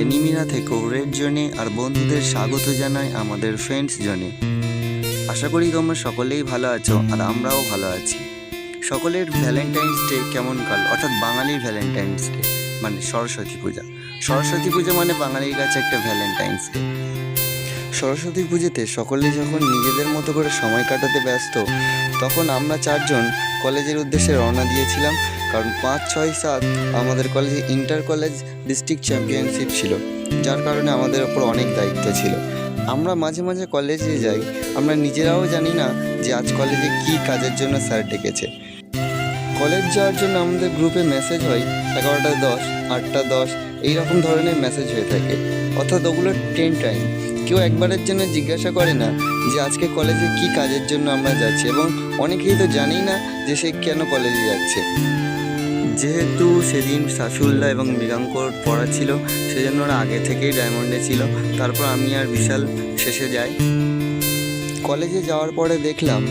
এনিমিরা থেকেও রেড জোনে আর বন্ধুদের স্বাগত জানাই আমাদের ফ্রেন্ডস জোনে। আশা করি তোমরা সকলেই ভালো আছো আর আমরাও ভালো আছি। সকলের ভ্যালেন্টাইন্স ডে কেমন কাল, অর্থাৎ বাঙালির ভ্যালেন্টাইন্স ডে মানে সরস্বতী পূজা। সরস্বতী পূজা মানে বাঙালির কাছে একটা ভ্যালেন্টাইন্স ডে। সরস্বতী পুজোতে সকলে যখন নিজেদের মতো করে সময় কাটাতে ব্যস্ত, তখন আমরা চারজন কলেজের উদ্দেশ্যে রওনা দিয়েছিলাম। কারণ 5, 6, 7 আমাদের কলেজে ইন্টার কলেজ ডিস্ট্রিক্ট চ্যাম্পিয়নশিপ ছিল, যার কারণে আমাদের ওপর অনেক দায়িত্ব ছিল। আমরা মাঝে মাঝে কলেজে যাই, আমরা নিজেরাও জানি না যে আজ কলেজে কী কাজের জন্য স্যার ডেকেছে। কলেজ যাওয়ার জন্য আমাদের গ্রুপে মেসেজ হয় 11:10, 8:10 এইরকম ধরনের মেসেজ হয়ে থাকে, অর্থাৎ ওগুলো 10 টাইম। কেউ একবারের জন্য জিজ্ঞাসা করে না যে আজকে কলেজে কী কাজের জন্য আমরা যাচ্ছি, এবং অনেকেই তো জানেই না যে সে কেন কলেজে যাচ্ছে। যেহেতু সেদিন সাফিউল্লাহ এবং মৃগাঙ্কর পড়া ছিল, সেজন্য ওরা আগে থেকেই ডায়মন্ডে ছিল। তারপর আমি আর বিশাল শেষে যাই। কলেজে যাওয়ার পরে দেখলাম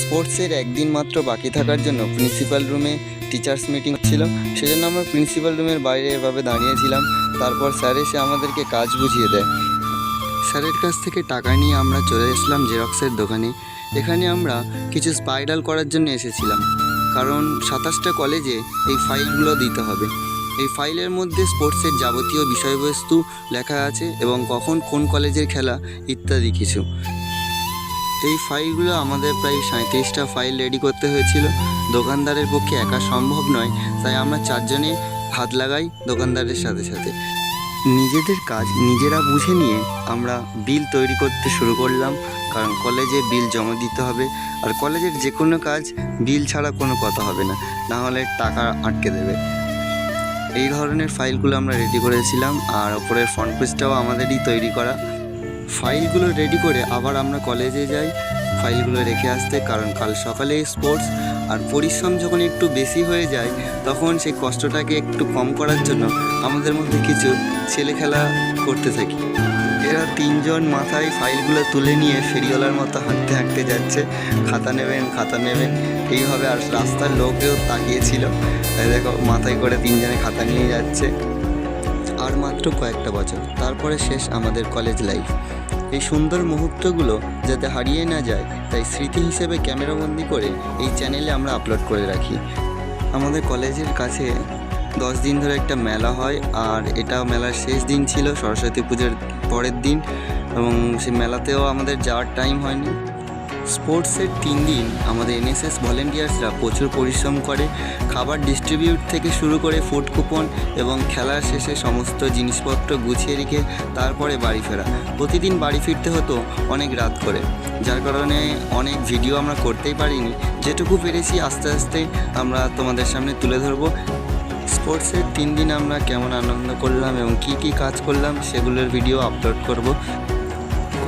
স্পোর্টসের একদিন মাত্র বাকি থাকার জন্য প্রিন্সিপাল রুমে টিচার্স মিটিং ছিল। সেজন্য আমরা প্রিন্সিপাল রুমের বাইরে এভাবে দাঁড়িয়েছিলাম। তারপর স্যার এসে আমাদেরকে কাজ বুঝিয়ে দেয়। স্যারের কাছ থেকে টাকা নিয়ে আমরা চলে এসলাম জেরক্সের দোকানে। এখানে আমরা কিছু স্পাইরাল করার জন্য এসেছিলাম, কারণ 27টা কলেজে এই ফাইলগুলো দিতে হবে। এই ফাইলের মধ্যে স্পোর্টসের যাবতীয় বিষয়বস্তু লেখা আছে এবং কখন কোন কলেজের খেলা ইত্যাদি কিছু। এই ফাইলগুলো আমাদের প্রায় 37টা ফাইল রেডি করতে হয়েছিল। দোকানদারের পক্ষে একা সম্ভব নয়, তাই আমরা চারজনে হাত লাগাই দোকানদারের সাথে সাথে। নিজেদের কাজ নিজেরা বুঝে নিয়ে আমরা বিল তৈরি করতে শুরু করলাম, কারণ কলেজে বিল জমা দিতে হবে। আর কলেজের যে কোনো কাজ বিল ছাড়া কোনো কথা হবে না, না হলে টাকা আটকে দেবে। এই ধরনের ফাইলগুলো আমরা রেডি করেছিলাম, আর ওপরের ফ্রন্ট পেজটাও আমাদেরই তৈরি করা। ফাইলগুলো রেডি করে আবার আমরা কলেজে যাই ফাইলগুলো রেখে আসতে, কারণ কাল সকালে স্পোর্টস। আর পরিশ্রম যখন একটু বেশি হয়ে যায়, তখন সেই কষ্টটাকে একটু কম করার জন্য আমাদের মধ্যে কিছু ছেলে খেলা করতে থাকি। এরা 3 জন মাথায় ফাইলগুলো তুলে নিয়ে ফেরিওয়ালার মতো হাঁটতে হাঁটতে যাচ্ছে, খাতা নেবেন খাতা নেবেন এইভাবে। আর রাস্তার লোকেও তাকিয়েছিল, দেখো মাথায় করে 3 জনে খাতা নিয়ে যাচ্ছে। আর মাত্র কয়েকটা বছর, তারপরে শেষ আমাদের কলেজ লাইফ। এই সুন্দর মুহূর্তগুলো যাতে হারিয়ে না যায়, তাই স্মৃতি হিসেবে ক্যামেরাবন্দি করে এই চ্যানেলে আমরা আপলোড করে রাখি। আমাদের কলেজের কাছে 10 দিন ধরে একটা মেলা হয়, আর এটা মেলার শেষ দিন ছিল, সরস্বতী পুজোর পরের দিন, এবং সেই মেলাতেও আমাদের যাওয়ার টাইম হয়নি। স্পোর্টসের 3 দিন আমাদের এনএসএস ভলেন্টিয়ার্সরা প্রচুর পরিশ্রম করে। খাবার ডিস্ট্রিবিউট থেকে শুরু করে ফুড কুপন এবং খেলার শেষে সমস্ত জিনিসপত্র গুছিয়ে রেখে তারপরে বাড়ি ফেরা। প্রতিদিন বাড়ি ফিরতে হতো অনেক রাত করে, যার কারণে অনেক ভিডিও আমরা করতেই পারিনি। যেটুকু পেরেছি আস্তে আস্তে আমরা তোমাদের সামনে তুলে ধরবো। স্পোর্টসের 3 দিন আমরা কেমন আনন্দ করলাম এবং কী কী কাজ করলাম সেগুলোর ভিডিও আপলোড করব।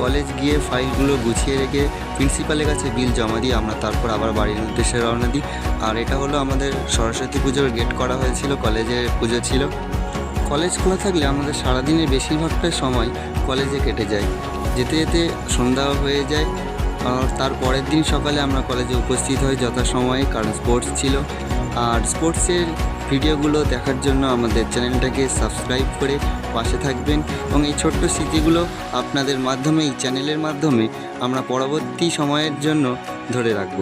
কলেজ গিয়ে ফাইলগুলো গুছিয়ে রেখে প্রিন্সিপালের কাছে বিল জমা দিয়ে আমরা তারপর আবার বাড়ির উদ্দেশ্যে রওনা দিই। আর এটা হলো আমাদের সরস্বতী পুজোর গেট করা হয়েছিল, কলেজে পুজো ছিল। কলেজ খোলা থাকলে আমাদের সারাদিনের বেশিরভাগটা সময় কলেজে কেটে যায়, যেতে যেতে সন্ধ্যা হয়ে যায়। আর তার পরের দিন সকালে আমরা কলেজে উপস্থিত হই যথাসময়ে, কারণ স্পোর্টস ছিল। আর স্পোর্টসের ভিডিওগুলো দেখার জন্য আমাদের চ্যানেলটাকে সাবস্ক্রাইব করে পাশে থাকবেন, এবং এই ছোট্ট স্মৃতিগুলো আপনাদের মাধ্যমে, এই চ্যানেলের মাধ্যমে আমরা পরবর্তী সময়ের জন্য ধরে রাখব।